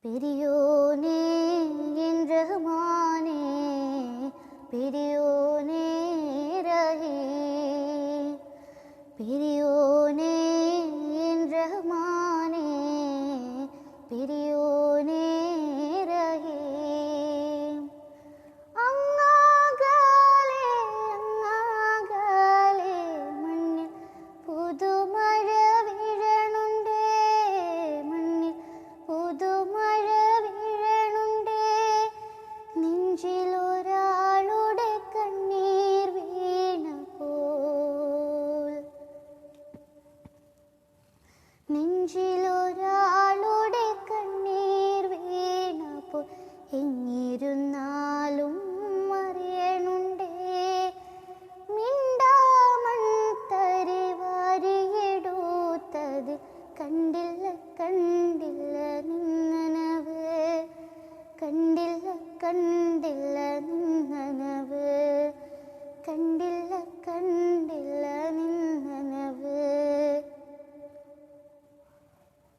பெரியோனே என் ரஹ்மானே, பெரியோனே ரஹீம், பெரியோனே என் ரஹ்மானே, பெரியோனே ரஹீம். അങ്ങാകലെ അങ്ങാകലെ മണ്ണിൽ പുതുമഴ വീഴണുണ്ടേ, മണ്ണിൽ പുതുമഴ വീഴണുണ്ടേ. നെഞ്ചിലൊരാളുടെ കണ്ണീർ വീണപ്പോൾ, നെഞ്ചിലൊരാളുടെ കണ്ണീർ വീണപ്പോൾ എങ്ങിരുന്നാലും അറിയണുണ്ടേ. മിണ്ടാമൺതരി വാരിയെടുത്തത് കണ്ടില്ല കണ്ടില്ല നിന്നനവ്, കണ്ടില്ല കണ്ടില്ല നിന്നനവ്.